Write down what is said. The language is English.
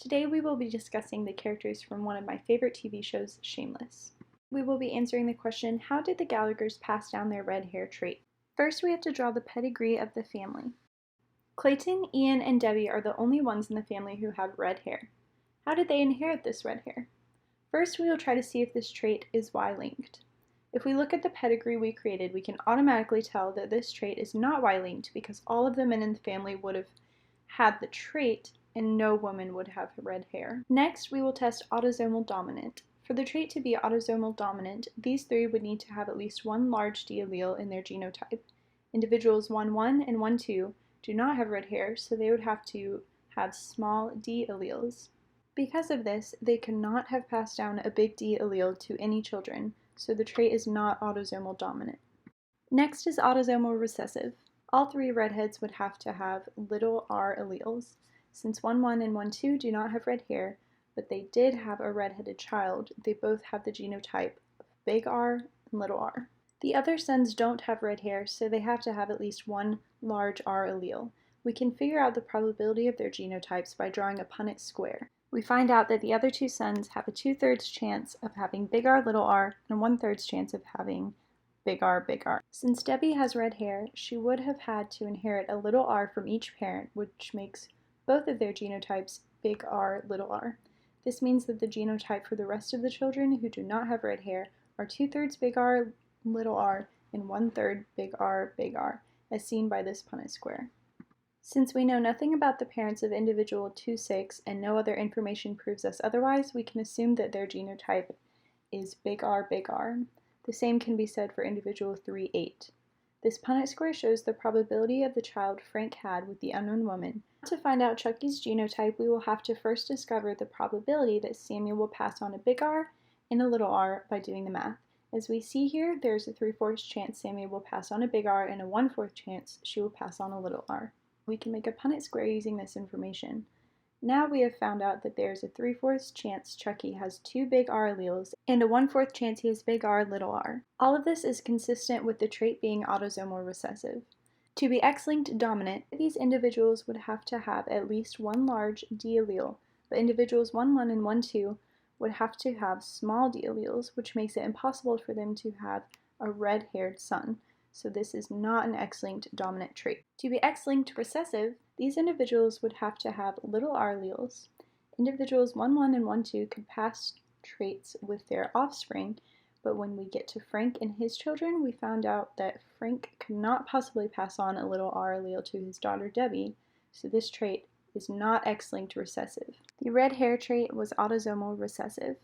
Today we will be discussing the characters from one of my favorite TV shows, Shameless. We will be answering the question, how did the Gallaghers pass down their red hair trait? First, we have to draw the pedigree of the family. Clayton, Ian, and Debbie are the only ones in the family who have red hair. How did they inherit this red hair? First, we will try to see if this trait is Y-linked. If we look at the pedigree we created, we can automatically tell that this trait is not Y-linked because all of the men in the family would have had the trait and no woman would have red hair. Next, we will test autosomal dominant. For the trait to be autosomal dominant, these three would need to have at least one large D allele in their genotype. Individuals 1-1 and 1-2 do not have red hair, so they would have to have small D alleles. Because of this, they could not have passed down a big D allele to any children, so the trait is not autosomal dominant. Next is autosomal recessive. All three redheads would have to have little r alleles. Since 1-1 and 1-2 do not have red hair, but they did have a redheaded child, they both have the genotype of big R and little r. The other sons don't have red hair, so they have to have at least one large R allele. We can figure out the probability of their genotypes by drawing a Punnett square. We find out that the other two sons have a 2/3 chance of having big R, little r, and 1/3 chance of having big R, big R. Since Debbie has red hair, she would have had to inherit a little r from each parent, which makes both of their genotypes big R, little r. This means that the genotype for the rest of the children who do not have red hair are 2/3 big R, little r, and 1/3 big R, big R, as seen by this Punnett square. Since we know nothing about the parents of individual 2-6 and no other information proves us otherwise, we can assume that their genotype is big R, big R. The same can be said for individual 3-8. This Punnett square shows the probability of the child Frank had with the unknown woman. To find out Chucky's genotype, we will have to first discover the probability that Samuel will pass on a big R and a little r by doing the math. As we see here, there's a 3/4 chance Samuel will pass on a big R and a 1/4 chance she will pass on a little r. We can make a Punnett square using this information. Now we have found out that there is a 3/4 chance Chucky has two big R alleles and a 1/4 chance he has big R, little r. All of this is consistent with the trait being autosomal recessive. To be X-linked dominant, these individuals would have to have at least one large D allele, but individuals 1-1 and 1-2 would have to have small D alleles, which makes it impossible for them to have a red-haired son. So this is not an X-linked dominant trait. To be X-linked recessive, these individuals would have to have little r alleles. Individuals 1-1 and 1-2 could pass traits with their offspring, but when we get to Frank and his children, we found out that Frank could not possibly pass on a little r allele to his daughter Debbie, so this trait is not X-linked recessive. The red hair trait was autosomal recessive.